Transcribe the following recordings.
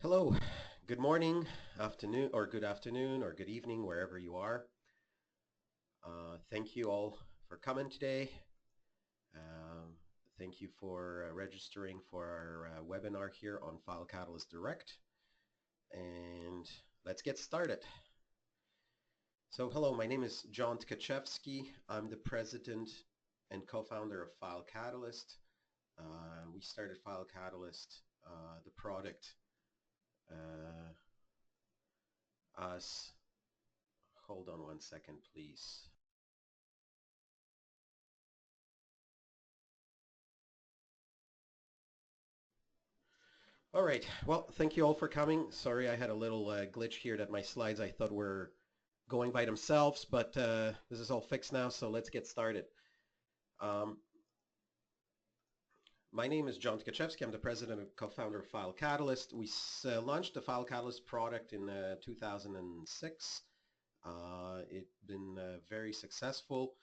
Hello, good morning, afternoon, or good afternoon, or good evening, wherever you are. Thank you all for coming today. Um, Thank you for registering for our webinar here on FileCatalyst Direct. And let's get started. So hello, my name is John Tkaczewski. I'm the president and co-founder of FileCatalyst. We started FileCatalyst, the product, as hold on one second, please. All right. Well, thank you all for coming. Sorry, I had a little glitch here that my slides I thought were going by themselves, but this is all fixed now, so let's get started. My name is John Tkaczewski. I'm the president and co-founder of FileCatalyst. We launched the FileCatalyst product in 2006. It's been very successful.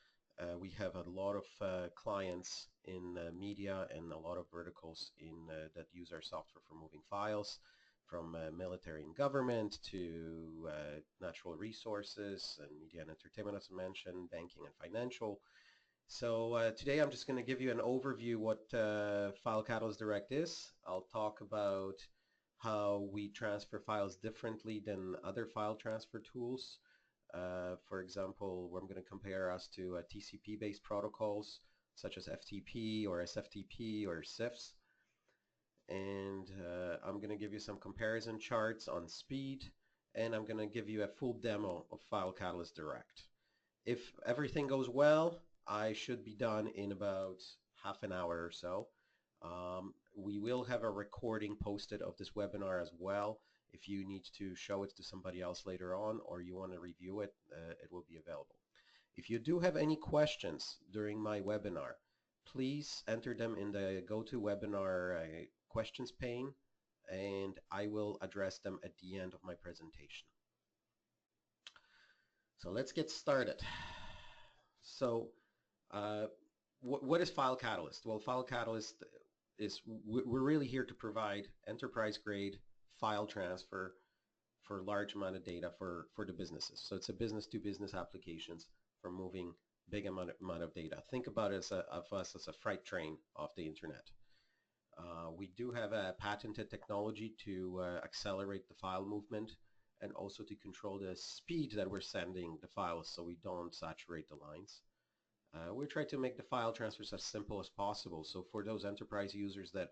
We have a lot of clients in media and a lot of verticals that use our software for moving files, from military and government to natural resources and media and entertainment, as I mentioned, banking and financial. So today I'm just going to give you an overview what FileCatalyst Direct is. I'll talk about how we transfer files differently than other file transfer tools. For example, I'm going to compare us to TCP-based protocols such as FTP or SFTP or CIFS. And I'm going to give you some comparison charts on speed, and I'm going to give you a full demo of FileCatalyst Direct. If everything goes well, I should be done in about half an hour or so. We will have a recording posted of this webinar as well. If you need to show it to somebody else later on or you want to review it, it will be available. If you do have any questions during my webinar, please enter them in the GoToWebinar questions pane, and I will address them at the end of my presentation. So let's get started. So what is FileCatalyst? Well, FileCatalyst is, we're really here to provide enterprise-grade file transfer for large amount of data for the businesses. So it's a business-to-business applications for moving big amount of data. Think about it of us as a freight train of the internet. We do have a patented technology to accelerate the file movement and also to control the speed that we're sending the files so we don't saturate the lines. We try to make the file transfers as simple as possible. So for those enterprise users that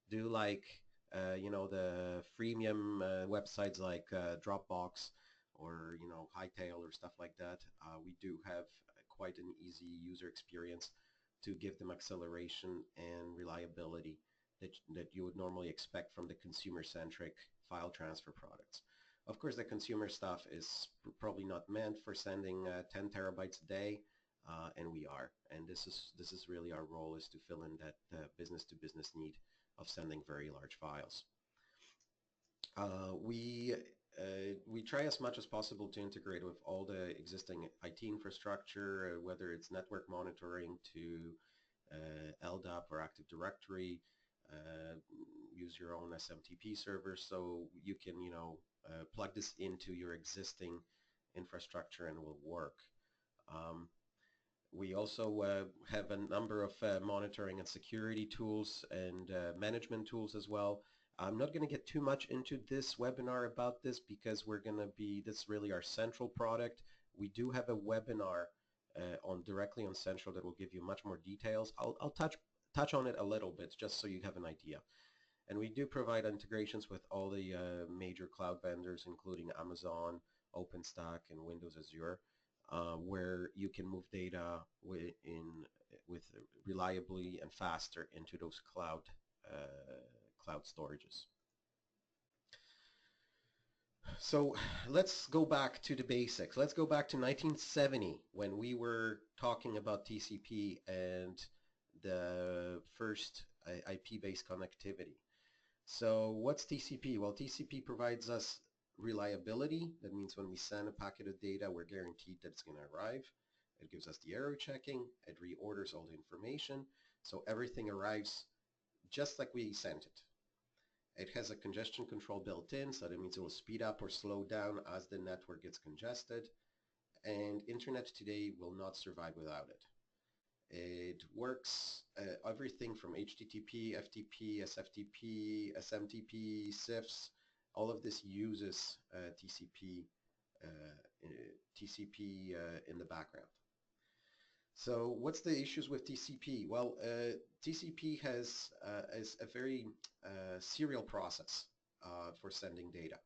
do like the freemium websites like Dropbox or Hightail or stuff like that, we do have quite an easy user experience to give them acceleration and reliability that you would normally expect from the consumer-centric file transfer products. Of course, the consumer stuff is probably not meant for sending 10 terabytes a day, and we are. And this is really our role, is to fill in that business-to-business need of sending very large files. We try as much as possible to integrate with all the existing IT infrastructure, whether it's network monitoring to LDAP or Active Directory. Use your own SMTP server so you can plug this into your existing infrastructure and it will work. We also have a number of monitoring and security tools and management tools as well. I'm not going to get too much into this webinar about this because this is really our central product. We do have a webinar directly on Central that will give you much more details. I'll touch on it a little bit just so you have an idea. And we do provide integrations with all the major cloud vendors, including Amazon, OpenStack, and Windows Azure, where you can move data with reliably and faster into those cloud storages. So let's go back to the basics. Let's go back to 1970 when we were talking about TCP and the first IP-based connectivity. So what's TCP? Well, TCP provides us reliability. That means when we send a packet of data, we're guaranteed that it's going to arrive. It gives us the error checking. It reorders all the information. So everything arrives just like we sent it. It has a congestion control built in, so that means it will speed up or slow down as the network gets congested. And internet today will not survive without it. It works everything from HTTP, FTP, SFTP, SMTP, CIFS. All of this uses TCP in the background. So what's the issues with TCP? Well, TCP has is a very serial process for sending data.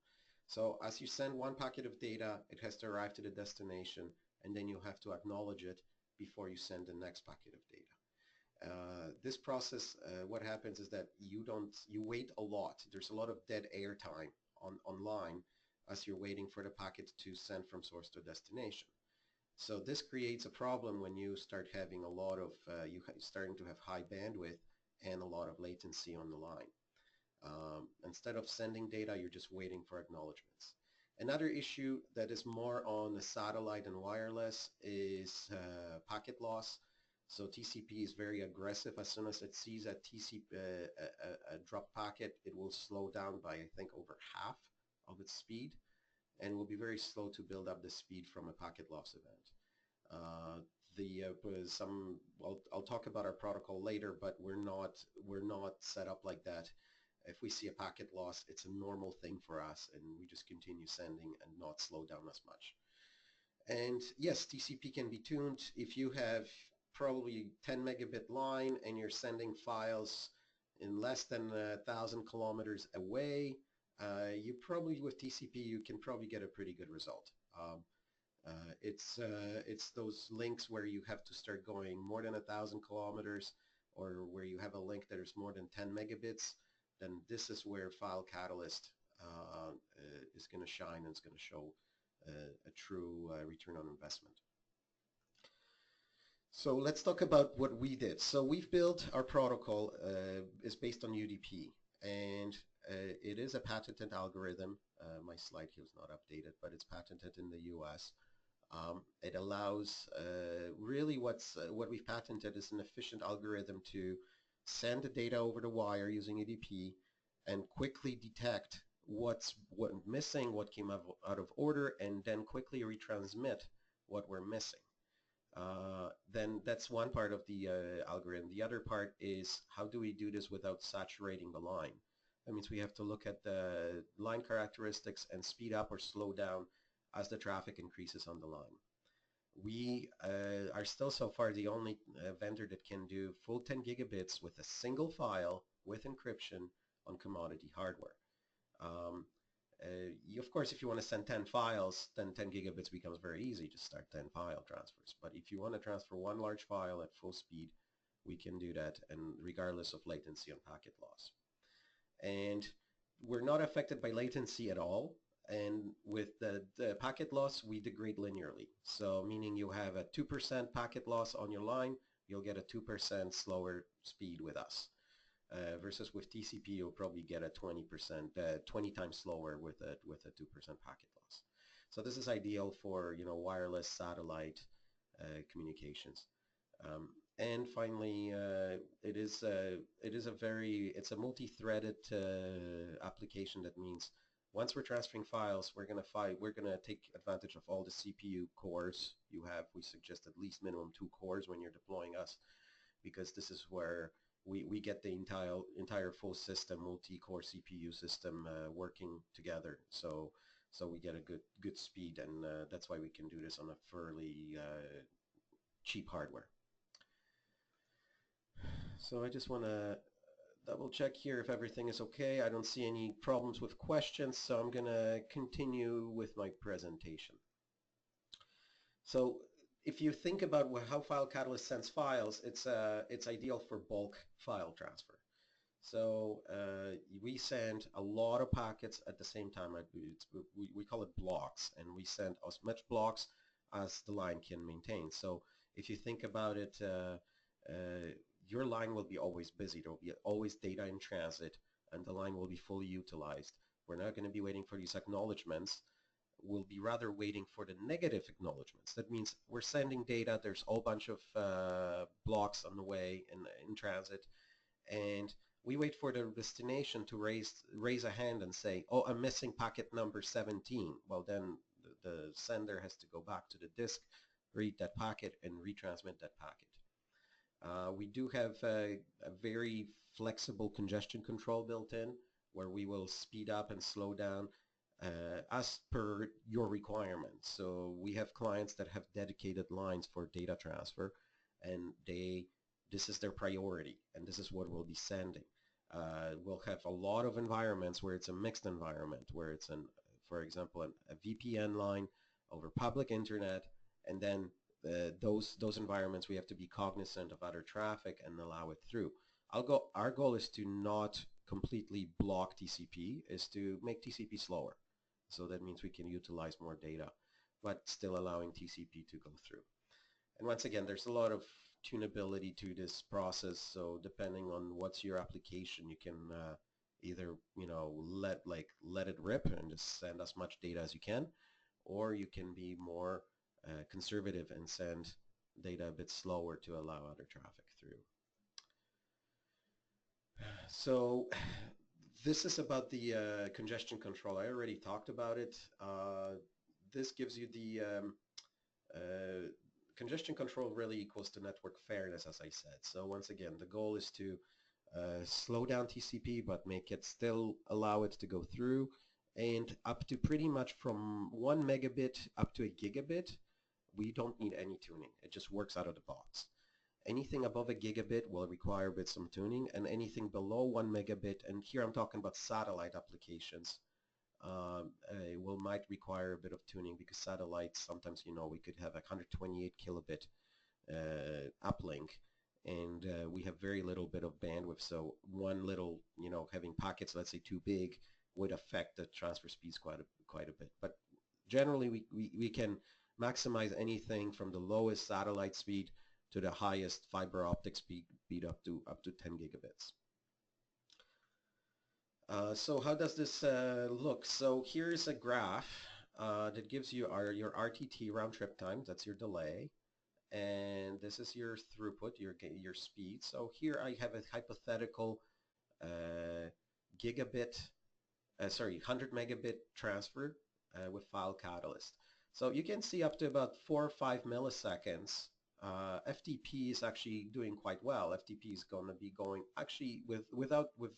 So as you send one packet of data, it has to arrive to the destination, and then you have to acknowledge it before you send the next packet of data. This process, what happens is that you wait a lot. There's a lot of dead air time online as you're waiting for the packet to send from source to destination. So this creates a problem when you start having a lot of, starting to have high bandwidth and a lot of latency on the line. Instead of sending data, you're just waiting for acknowledgements. Another issue that is more on the satellite and wireless is packet loss. So TCP is very aggressive. As soon as it sees a drop packet, it will slow down by, I think, over half of its speed, and will be very slow to build up the speed from a packet loss event. I'll talk about our protocol later, but we're not set up like that. If we see a packet loss, it's a normal thing for us, and we just continue sending and not slow down as much. And yes, TCP can be tuned. If you have probably 10 megabit line and you're sending files in less than 1,000 kilometers away, you probably, with TCP, you can probably get a pretty good result. It's those links where you have to start going more than 1,000 kilometers, or where you have a link that is more than 10 megabits, then this is where FileCatalyst is going to shine and is going to show a true return on investment. So let's talk about what we did. So we've built our protocol is based on UDP, and it is a patented algorithm. My slide here is not updated, but it's patented in the US. It allows, really what we've patented is an efficient algorithm to send the data over the wire using UDP and quickly detect what's missing, what came out of order, and then quickly retransmit what we're missing. Then that's one part of the algorithm. The other part is, how do we do this without saturating the line? That means we have to look at the line characteristics and speed up or slow down as the traffic increases on the line. We are still so far the only vendor that can do full 10 gigabits with a single file with encryption on commodity hardware. Of course, if you want to send 10 files, then 10 gigabits becomes very easy to start 10 file transfers. But if you want to transfer one large file at full speed, we can do that, and regardless of latency and packet loss. And we're not affected by latency at all. And with the packet loss, we degrade linearly. So meaning you have a 2% packet loss on your line, you'll get a 2% slower speed with us. Versus with TCP, you'll probably get a 20 times slower with a 2% packet loss. So this is ideal for wireless satellite communications. And finally, it's a multi-threaded application. That means once we're transferring files, we're gonna take advantage of all the CPU cores you have. We suggest at least minimum 2 cores when you're deploying us, because this is where we get the entire full system, multi-core CPU system working together. So we get a good speed, and that's why we can do this on a fairly cheap hardware. So I just want to double check here if everything is okay. I don't see any problems with questions, so I'm going to continue with my presentation. So if you think about how FileCatalyst sends files, it's ideal for bulk file transfer. So we send a lot of packets at the same time. We call it blocks, and we send as much blocks as the line can maintain. So if you think about it, your line will be always busy. There will be always data in transit, and the line will be fully utilized. We're not going to be waiting for these acknowledgements. We'll be rather waiting for the negative acknowledgements. That means we're sending data, there's a whole bunch of blocks on the way in transit, and we wait for the destination to raise a hand and say, oh, I'm missing packet number 17. Well, then the sender has to go back to the disk, read that packet, and retransmit that packet. We do have a very flexible congestion control built in, where we will speed up and slow down as per your requirements. So we have clients that have dedicated lines for data transfer, and this is their priority, and this is what we'll be sending. We'll have a lot of environments where it's a mixed environment, where it's for example, a VPN line over public internet, and then those environments we have to be cognizant of other traffic and allow it through. Our goal is to not completely block TCP, is to make TCP slower. So that means we can utilize more data, but still allowing TCP to go through. And once again, there's a lot of tunability to this process. So depending on what's your application, you can either let it rip and just send as much data as you can, or you can be more conservative and send data a bit slower to allow other traffic through. So this is about the congestion control. I already talked about it. This gives you the congestion control really equals to network fairness, as I said. So once again, the goal is to slow down TCP, but make it still allow it to go through, and up to pretty much from 1 megabit up to a gigabit, we don't need any tuning. It just works out of the box. Anything above a gigabit will require a bit some tuning, and anything below 1 megabit, and here I'm talking about satellite applications, might require a bit of tuning, because satellites sometimes, we could have a 128 kilobit uplink, and we have very little bit of bandwidth. So one little, having packets, let's say too big, would affect the transfer speeds quite a bit. But generally, we can maximize anything from the lowest satellite speed to the highest fiber optic speed up to 10 gigabits. So how does this look? So here's a graph that gives you your RTT, round trip time. That's your delay, and this is your throughput, your speed. So here I have a hypothetical 100 megabit transfer with FileCatalyst. So you can see up to about 4 or 5 milliseconds. FTP is actually doing quite well. FTP is going to be going actually with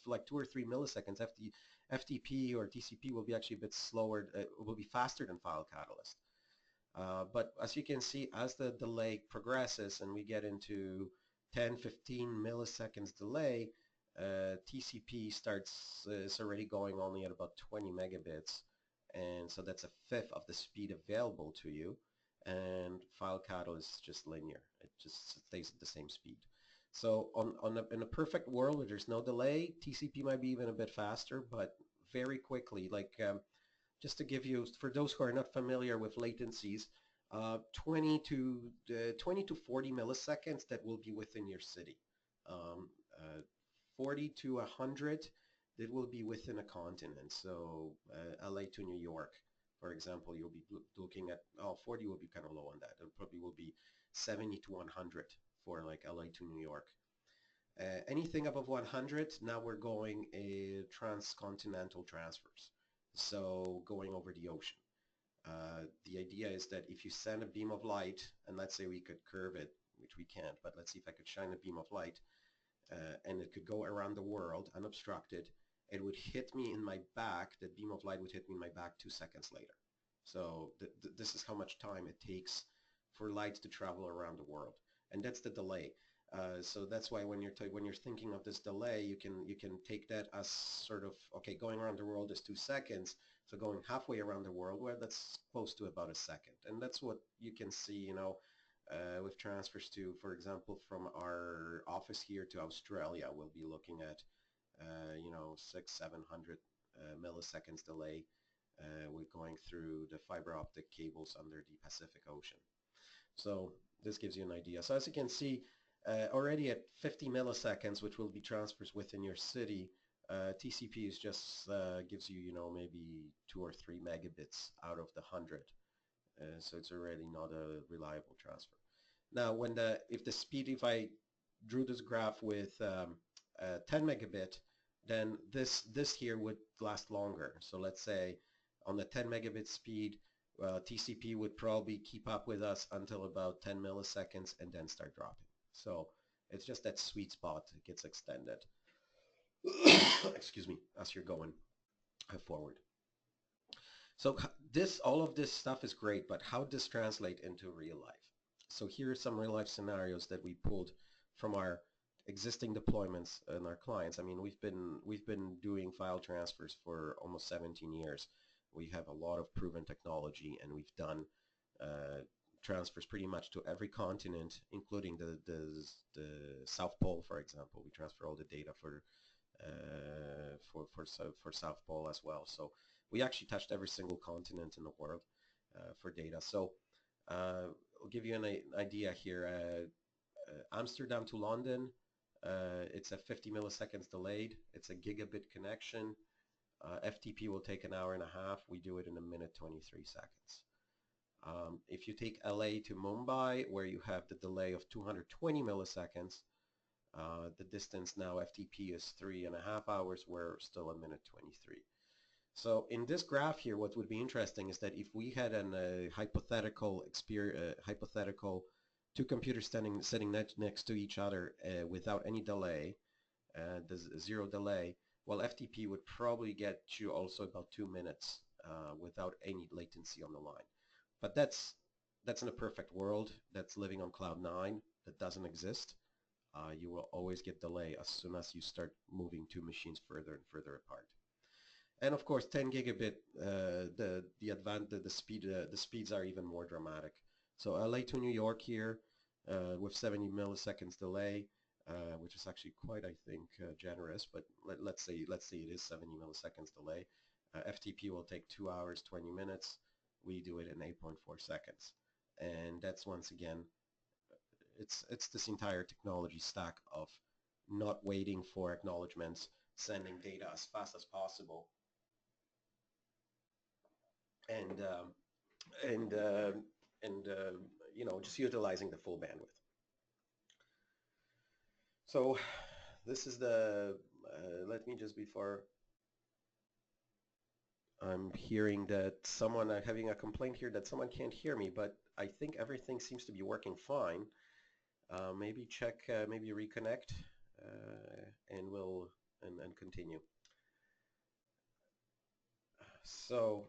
like 2 or 3 milliseconds. FTP or TCP will be actually a bit slower. Will be faster than FileCatalyst. But as you can see, as the delay progresses and we get into 10, 15 milliseconds delay, TCP is already going only at about 20 megabits, and so that's a fifth of the speed available to you. And FileCatalyst is just linear. It just stays at the same speed. So in a perfect world where there's no delay, TCP might be even a bit faster, but very quickly, just to give you, for those who are not familiar with latencies, 20 to 40 milliseconds, that will be within your city. 40 to 100, that will be within a continent. So LA to New York, for example, you'll be looking at, 40 will be kind of low on that. It probably will be 70 to 100 for like LA to New York. Anything above 100, now we're going transcontinental transfers. So going over the ocean. The idea is that if you send a beam of light, and let's say we could curve it, which we can't, but let's see if I could shine a beam of light, and it could go around the world unobstructed, it would hit me in my back. That beam of light would hit me in my back 2 seconds later. So this is how much time it takes for light to travel around the world, and that's the delay. So that's why when you're thinking of this delay, you can take that as sort of, okay, going around the world is 2 seconds. So going halfway around the world, well, that's close to about a second, and that's what you can see, with transfers to, for example, from our office here to Australia, we'll be looking at 600-700 milliseconds delay with going through the fiber optic cables under the Pacific Ocean. So this gives you an idea. So as you can see, already at 50 milliseconds, which will be transfers within your city, TCP is just gives you, maybe 2 or 3 megabits out of the 100. So it's already not a reliable transfer. Now, if I drew this graph with 10 megabit, then this here would last longer. So let's say on the 10 megabit speed, TCP would probably keep up with us until about 10 milliseconds and then start dropping. So it's just that sweet spot gets extended. Excuse me, as you're going forward. So all of this stuff is great, but how does this translate into real life? So here are some real life scenarios that we pulled from our existing deployments and our clients. I mean, we've been doing file transfers for almost 17 years. We have a lot of proven technology, and we've done transfers pretty much to every continent, including the South Pole, for example. We transfer all the data for South Pole as well. So we actually touched every single continent in the world for data. So I'll give you an idea here. Amsterdam to London, it's a 50 milliseconds delayed. It's a gigabit connection. FTP will take an hour and a half. We do it in 1:23 seconds. If you take LA to Mumbai, where you have the delay of 220 milliseconds, the distance now FTP is 3.5 hours. We're still 1:23. So in this graph here, what would be interesting is that if we had a hypothetical two computers sitting next to each other without any delay, there's zero delay, well, FTP would probably get you also about 2 minutes without any latency on the line. But that's in a perfect world. That's living on cloud 9. That doesn't exist. You will always get delay as soon as you start moving two machines further and further apart. And of course, 10 gigabit, the speeds are even more dramatic. So LA to New York here with 70 milliseconds delay, which is actually quite, I think, generous. But let's say it is 70 milliseconds delay. FTP will take 2 hours 20 minutes. We do it in 8.4 seconds, and that's once again, it's this entire technology stack of not waiting for acknowledgements, sending data as fast as possible, and you know, just utilizing the full bandwidth. So this is the let me just, before I'm hearing that someone, having a complaint here that someone can't hear me, but I think everything seems to be working fine. Maybe check, maybe reconnect, and we'll and continue. So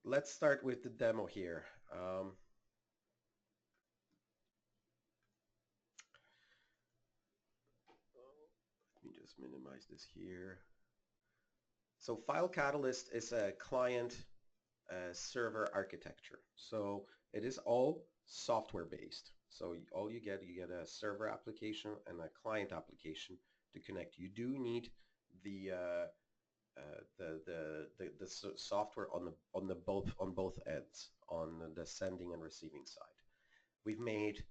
let's start with the demo here. Let me just minimize this here. So FileCatalyst is a client server architecture. So it is all software based. So all you get a server application and a client application to connect. You do need the software on both ends, on the sending and receiving side. We've made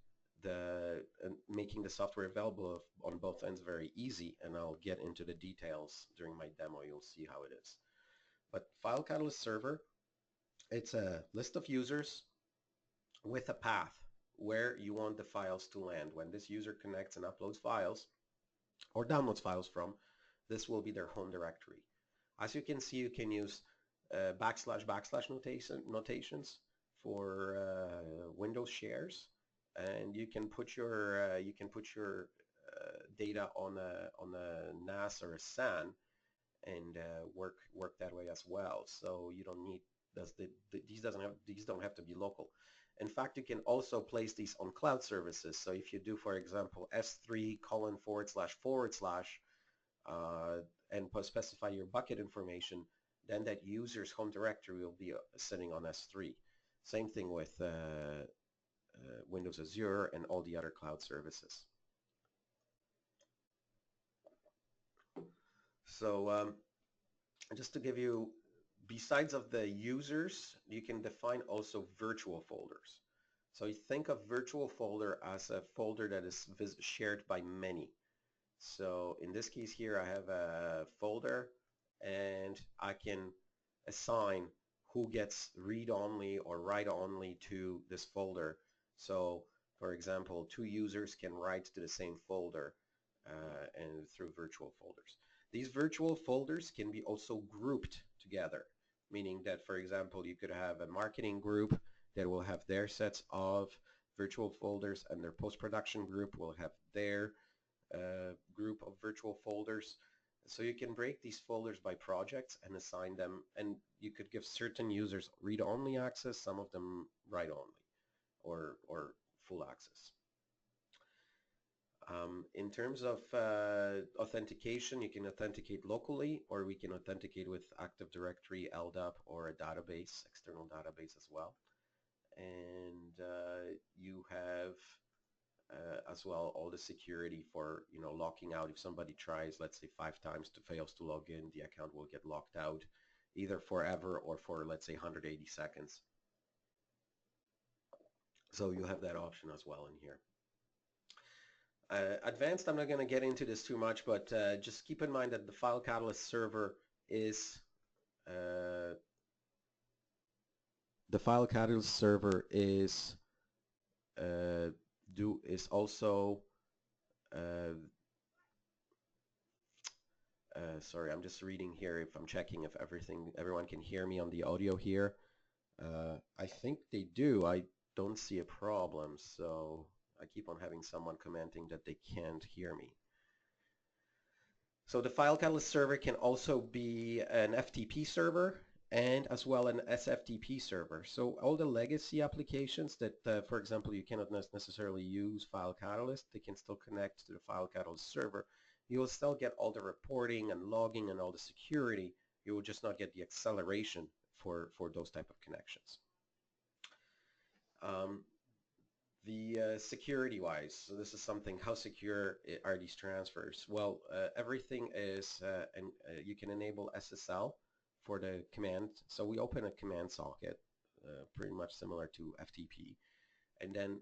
making the software available on both ends very easy, and I'll get into the details during my demo. You'll see how it is. But FileCatalyst server, it's a list of users with a path where you want the files to land. When this user connects and uploads files or downloads files from, this will be their home directory. As you can see, you can use // notations for Windows shares, and you can put your data on a NAS or a SAN and work that way as well. So you don't need these don't have to be local. In fact, you can also place these on cloud services. So if you do, for example, S3:// and specify your bucket information, then that user's home directory will be sitting on S3. Same thing with Windows Azure and all the other cloud services. So just to give you, besides of the users, you can define also virtual folders. So you think of virtual folder as a folder that is shared by many. So in this case here, I have a folder, and I can assign who gets read-only or write-only to this folder. So for example, two users can write to the same folder, and through virtual folders. These virtual folders can be also grouped together, meaning that, for example, you could have a marketing group that will have their sets of virtual folders, and their post-production group will have their group of virtual folders. So you can break these folders by projects and assign them, and you could give certain users read-only access, some of them write-only or full access. In terms of authentication, you can authenticate locally, or we can authenticate with Active Directory, LDAP, or a database, external database as well. And you have as well all the security for locking out. If somebody tries, let's say 5 times fails to log in, the account will get locked out either forever or for, let's say, 180 seconds. So you have that option as well in here. Advanced, I'm not going to get into this too much, but just keep in mind that the FileCatalyst server is also sorry, I'm just reading here if I'm checking if everyone can hear me on the audio here. I think they do. I don't see a problem, so I keep on having someone commenting that they can't hear me. So the FileCatalyst server can also be an FTP server and as well an SFTP server. So all the legacy applications that, for example, you cannot necessarily use FileCatalyst, they can still connect to the FileCatalyst server. You will still get all the reporting and logging and all the security. You will just not get the acceleration for those type of connections. Security-wise, so this is something, how secure are these transfers? Well, everything is, you can enable SSL for the command. So we open a command socket, pretty much similar to FTP. And then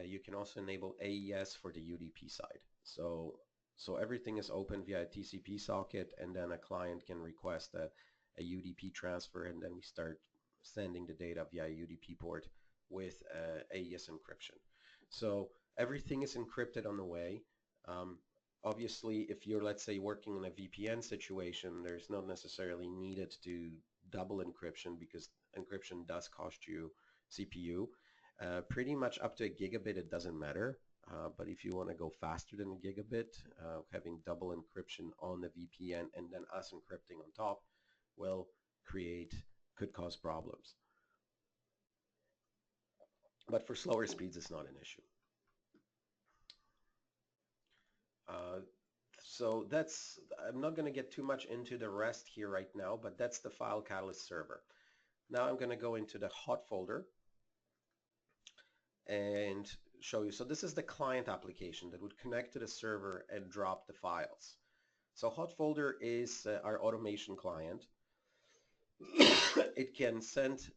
you can also enable AES for the UDP side. So everything is open via a TCP socket, and then a client can request a UDP transfer, and then we start sending the data via a UDP port with AES encryption. So everything is encrypted on the way. Obviously, if you're, let's say, working in a VPN situation, there's not necessarily needed to double encryption, because encryption does cost you CPU. Pretty much up to a gigabit, it doesn't matter. But if you want to go faster than a gigabit, having double encryption on the VPN and then us encrypting on top could cause problems. But for slower speeds, it's not an issue. So I'm not going to get too much into the rest here right now, but that's the FileCatalyst server. Now I'm going to go into the hot folder and show you. So this is the client application that would connect to the server and drop the files. So hot folder is our automation client. It can send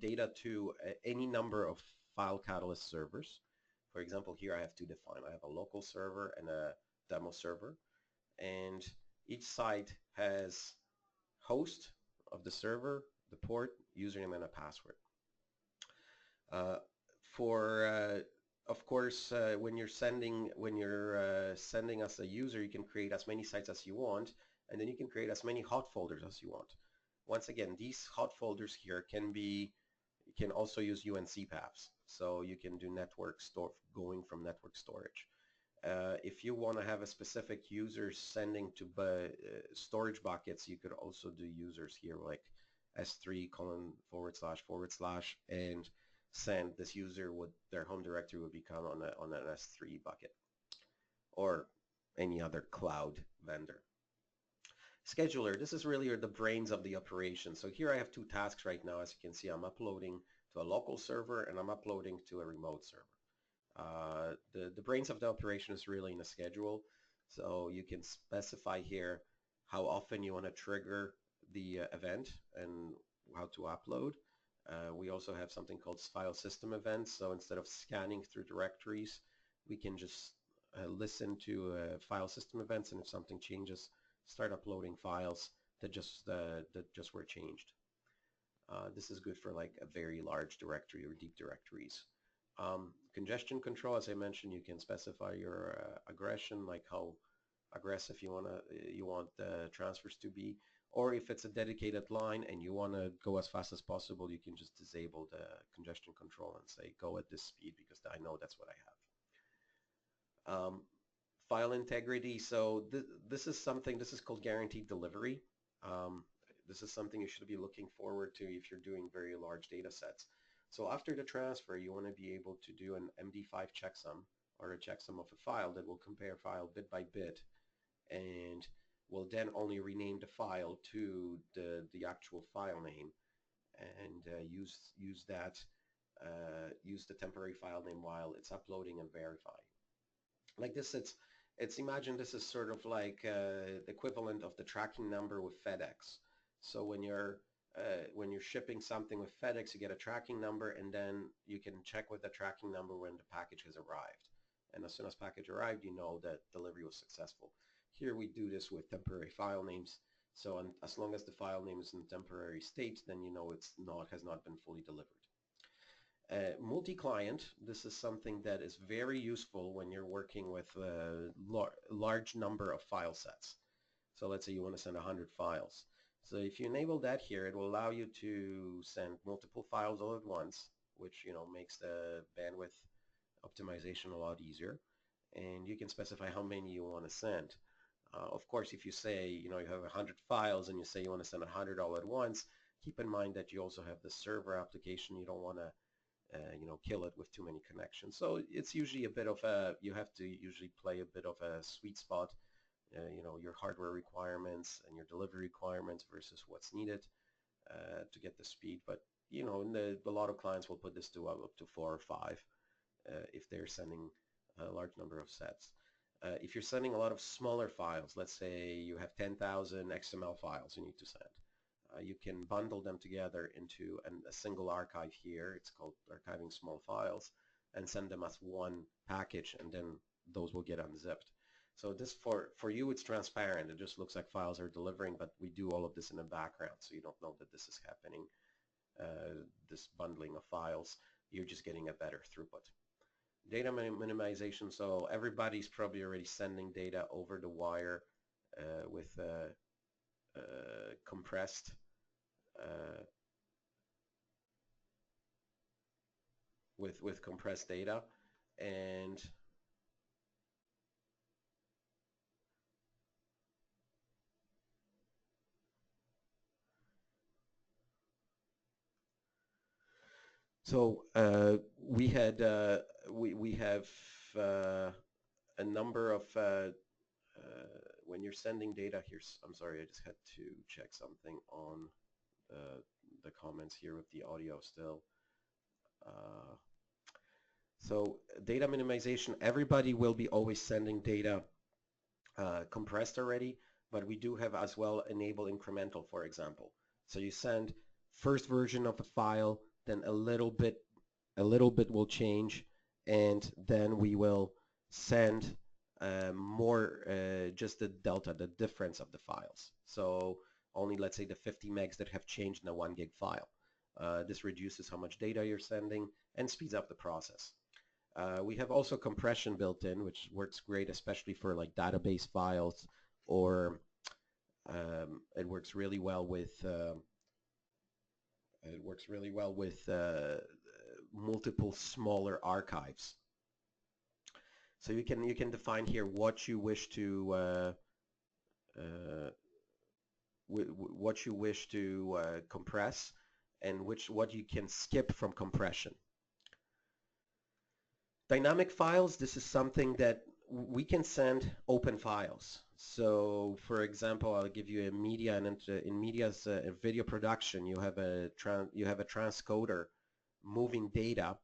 data to any number of FileCatalyst servers. For example, here I have two defined. I have a local server and a demo server, and each site has host of the server, the port, username, and a password. Of course, when you're sending us a user, you can create as many sites as you want, and then you can create as many hot folders as you want. Once again, these hot folders here you can also use UNC paths, so you can do going from network storage. If you want to have a specific user sending to storage buckets, you could also do users here like S3 : / and send this user their home directory would become on an S3 bucket or any other cloud vendor. Scheduler, this is really the brains of the operation. So here I have two tasks right now. As you can see, I'm uploading to a local server and I'm uploading to a remote server. The brains of the operation is really in a schedule. So you can specify here how often you want to trigger the event and how to upload. We also have something called file system events. So instead of scanning through directories, we can just listen to file system events, and if something changes, start uploading files that just were changed. This is good for like a very large directory or deep directories. Congestion control, as I mentioned, you can specify your aggression, like how aggressive you want the transfers to be, or if it's a dedicated line and you want to go as fast as possible, you can just disable the congestion control and say go at this speed because I know that's what I have. File integrity. So this is something, this is called guaranteed delivery. This is something you should be looking forward to if you're doing very large data sets. So after the transfer, you want to be able to do an MD5 checksum or a checksum of a file that will compare file bit by bit and will then only rename the file to the actual file name and use the temporary file name while it's uploading and verifying. Like this, it's imagine this is sort of like the equivalent of the tracking number with FedEx. So when you're shipping something with FedEx, you get a tracking number, and then you can check with the tracking number when the package has arrived. And as soon as package arrived, you know that delivery was successful. Here we do this with temporary file names. So as long as the file name is in temporary state, then you know has not been fully delivered. Multi-client, this is something that is very useful when you're working with a large number of file sets. So let's say you want to send 100 files. So if you enable that here, it will allow you to send multiple files all at once, which makes the bandwidth optimization a lot easier. And you can specify how many you want to send. Of course, if you say you have 100 files and you say you want to send 100 all at once, keep in mind that you also have the server application. You don't want to kill it with too many connections. So it's usually a bit of you have to usually play a bit of a sweet spot, your hardware requirements and your delivery requirements versus what's needed to get the speed. But a lot of clients will put this to up to 4 or 5 if they're sending a large number of sets. If you're sending a lot of smaller files, let's say you have 10,000 XML files you need to send, you can bundle them together into a single archive here. It's called archiving small files, and send them as one package, and then those will get unzipped. So this for you, it's transparent. It just looks like files are delivering, but we do all of this in the background, so you don't know that this is happening. This bundling of files, you're just getting a better throughput. Data minimization. So everybody's probably already sending data over the wire with compressed with compressed data, and so we have a number of when you're sending data. I'm sorry, I just had to check something on the comments here with the audio still. So data minimization, everybody will be always sending data compressed already, but we do have as well enable incremental, for example. So you send first version of a file, then a little bit will change, and then we will send more just the delta, the difference of the files. So only, let's say, the 50 megs that have changed in a 1 gig file. This reduces how much data you're sending and speeds up the process. We have also compression built in, which works great, especially for like database files, or it works really well with multiple smaller archives. So you can define here what you wish to compress, and what you can skip from compression. Dynamic files, this is something that we can send open files. So for example, I'll give you a media, and in media's video production, you have a transcoder moving data,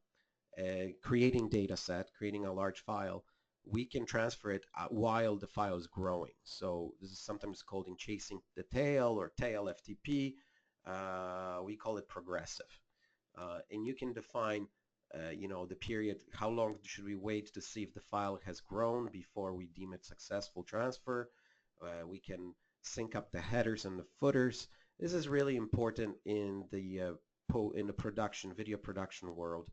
creating data set, creating a large file. We can transfer it while the file is growing. So this is sometimes called in chasing the tail, or tail FTP. We call it progressive. And you can define the period, how long should we wait to see if the file has grown before we deem it successful transfer. We can sync up the headers and the footers. This is really important in the video production world.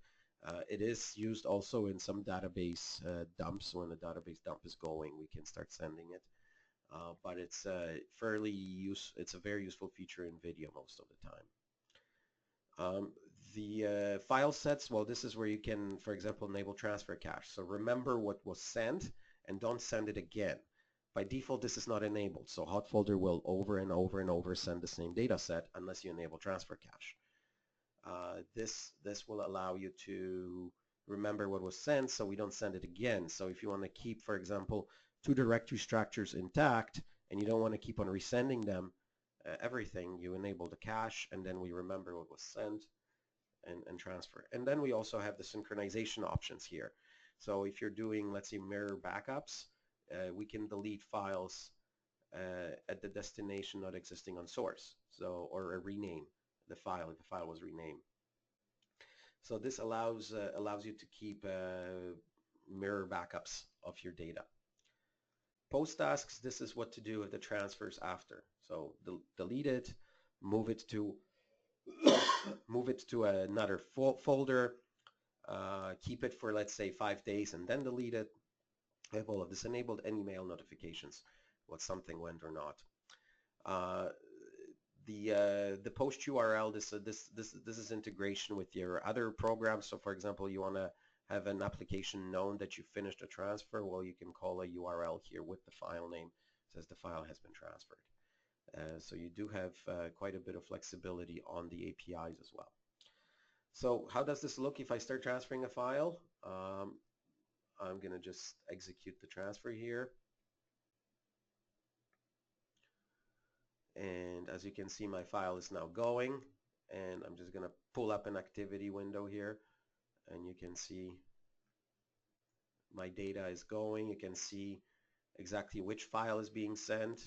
It is used also in some database dumps. When the database dump is going, we can start sending it. but it's it's a very useful feature in video most of the time. The file sets, well, this is where you can, for example, enable transfer cache. So remember what was sent and don't send it again. By default, this is not enabled, so hot folder will over and over and over send the same data set unless you enable transfer cache. This will allow you to remember what was sent so we don't send it again. So if you want to keep, for example, 2 directory structures intact and you don't want to keep on resending them, everything, you enable the cache and then we remember what was sent and transfer. And then we also have the synchronization options here. So if you're doing, let's say, mirror backups, we can delete files at the destination not existing on source, so, or rename the file if the file was renamed. So this allows you to keep mirror backups of your data. Post tasks, this is what to do with the transfers after. So delete it, move it to another folder, keep it for, let's say, 5 days and then delete it. I have all of this enabled, and email notifications, what something went or not. The post URL, this is integration with your other programs. So for example, you want to have an application known that you finished a transfer, well, you can call a URL here with the file name, says the file has been transferred. So you do have quite a bit of flexibility on the APIs as well. So how does this look if I start transferring a file? I'm going to just execute the transfer here. And as you can see, my file is now going, and I'm just going to pull up an activity window here, and you can see my data is going. You can see exactly which file is being sent,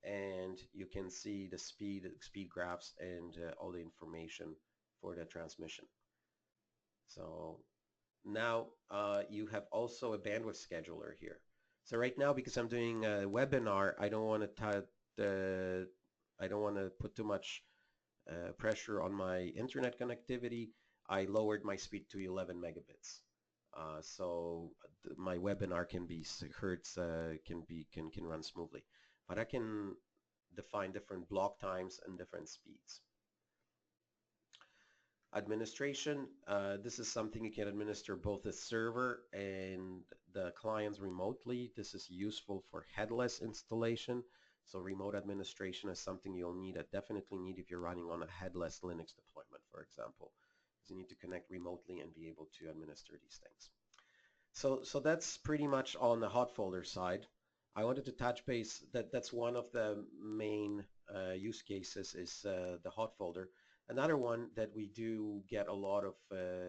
and you can see the speed graphs and all the information for the transmission. So now you have also a bandwidth scheduler here. So right now, because I'm doing a webinar, I don't want to put too much pressure on my internet connectivity. I lowered my speed to 11 megabits. So my webinar can be heard, can run smoothly. But I can define different block times and different speeds. Administration, this is something you can administer both the server and the clients remotely. This is useful for headless installation. So remote administration is something you'll definitely need if you're running on a headless Linux deployment, for example, because you need to connect remotely and be able to administer these things. So that's pretty much on the hot folder side. I wanted to touch base that's one of the main use cases is the hot folder. Another one that we do get a lot of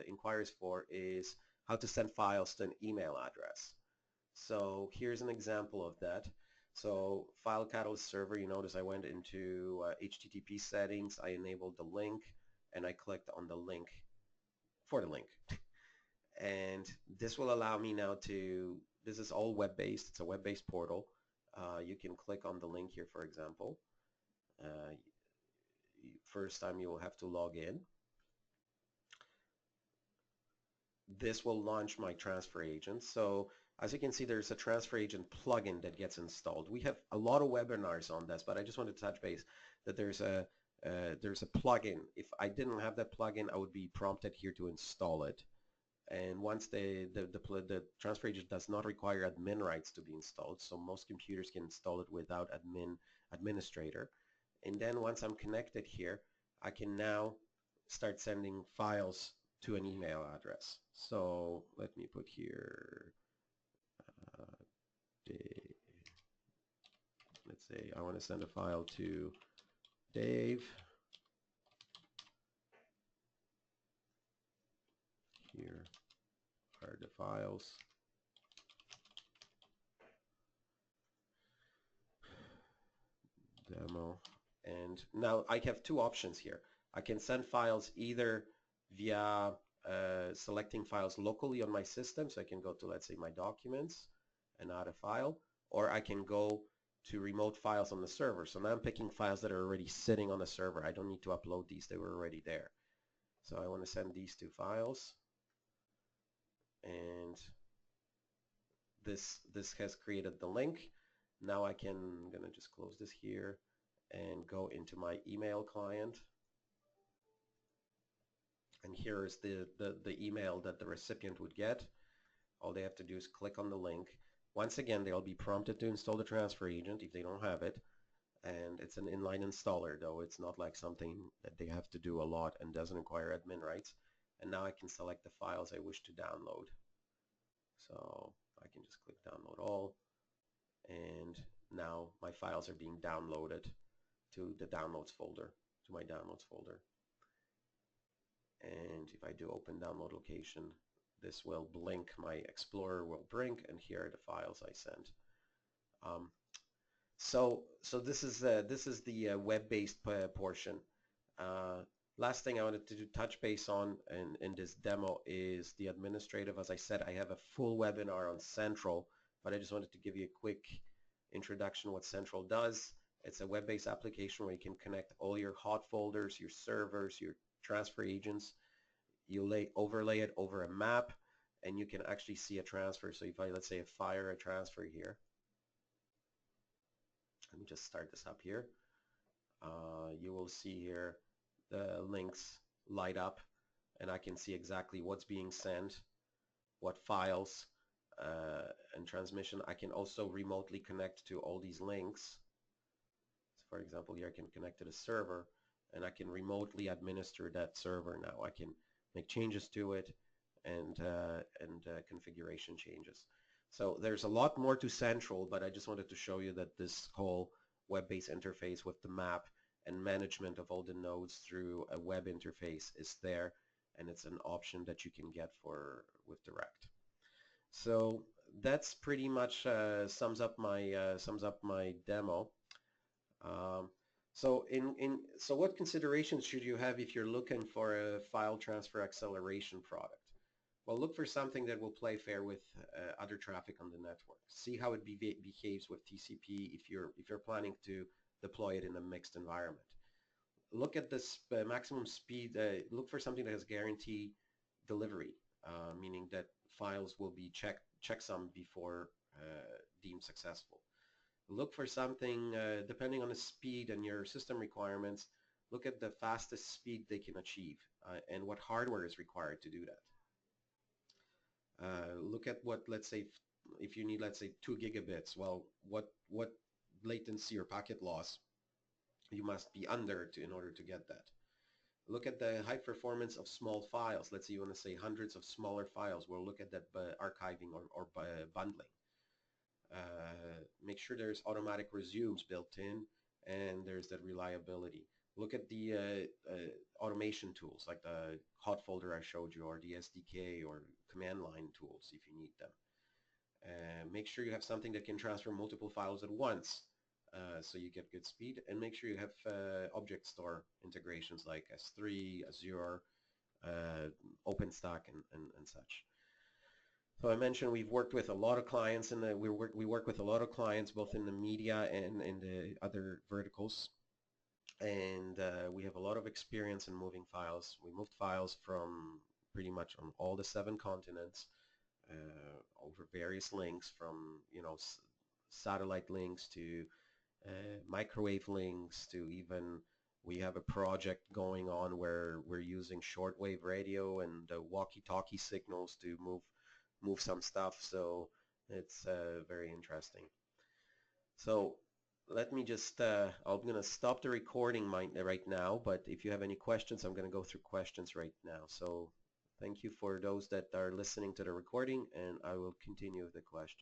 inquiries for is how to send files to an email address. So here's an example of that. So FileCatalyst server, you notice I went into HTTP settings, I enabled the link, and I clicked on the link for the link. And this will allow me now to, this is all web-based, it's a web-based portal. You can click on the link here, for example. First time you will have to log in. This will launch my transfer agent. So as you can see, there's a transfer agent plugin that gets installed. We have a lot of webinars on this, but I just wanted to touch base that there's a plugin. If I didn't have that plugin, I would be prompted here to install it. And once the transfer agent does not require admin rights to be installed, so most computers can install it without administrator. And then once I'm connected here, I can now start sending files to an email address. So let me put here, let's say I want to send a file to Dave. Here are the files. Demo. And now I have two options here. I can send files either via selecting files locally on my system, so I can go to, let's say, my documents and add a file, or I can go to remote files on the server. So now I'm picking files that are already sitting on the server. I don't need to upload these, they were already there. So I want to send these two files, and this has created the link. Now I'm gonna just close this here and go into my email client. And here is the email that the recipient would get. All they have to do is click on the link. Once again, they'll be prompted to install the transfer agent if they don't have it. And it's an inline installer, though it's not like something that they have to do a lot and doesn't require admin rights. And now I can select the files I wish to download. So I can just click download all, and now my files are being downloaded to the downloads folder, to my downloads folder. And if I do open download location, this will blink, my Explorer will blink, and here are the files I sent. So this is the web-based portion. Last thing I wanted to touch base on in this demo is the administrative. As I said, I have a full webinar on Central, but I just wanted to give you a quick introduction what Central does. It's a web-based application where you can connect all your hot folders, your servers, your transfer agents. You overlay it over a map, and you can actually see a transfer. So if I, let's say, fire a transfer here, let me just start this up here. You will see here the links light up, and I can see exactly what's being sent, what files, and transmission. I can also remotely connect to all these links. So for example, here I can connect to the server, and I can remotely administer that server now. I can make changes to it and configuration changes. So there's a lot more to Central, but I just wanted to show you that this whole web-based interface with the map and management of all the nodes through a web interface is there, and it's an option that you can get with Direct. So that's pretty much sums up my demo. So what considerations should you have if you're looking for a file transfer acceleration product? Well, look for something that will play fair with other traffic on the network. See how it behaves with TCP if you're planning to deploy it in a mixed environment. Look at this maximum speed. Look for something that has guaranteed delivery, meaning that files will be checksum before deemed successful. Look for something, depending on the speed and your system requirements, look at the fastest speed they can achieve and what hardware is required to do that. Look at what, let's say, if you need, let's say, 2 gigabits, well, what latency or packet loss you must be under in order to get that. Look at the high performance of small files. Let's say you want to say hundreds of smaller files. We'll look at that archiving or bundling. Make sure there's automatic resumes built in, and there's that reliability. Look at the automation tools like the hot folder I showed you, or the SDK or command line tools if you need them. Make sure you have something that can transfer multiple files at once, so you get good speed, and make sure you have object store integrations like S3, Azure, OpenStack, and such. So I mentioned we've worked with a lot of clients, and we work with a lot of clients both in the media and in the other verticals, and we have a lot of experience in moving files. We moved files from pretty much on all the 7 continents over various links, from satellite links to microwave links to even we have a project going on where we're using shortwave radio and walkie-talkie signals to move some stuff. So it's very interesting. So let me just, I'm going to stop the recording right now, but if you have any questions, I'm going to go through questions right now. So thank you for those that are listening to the recording, and I will continue with the questions.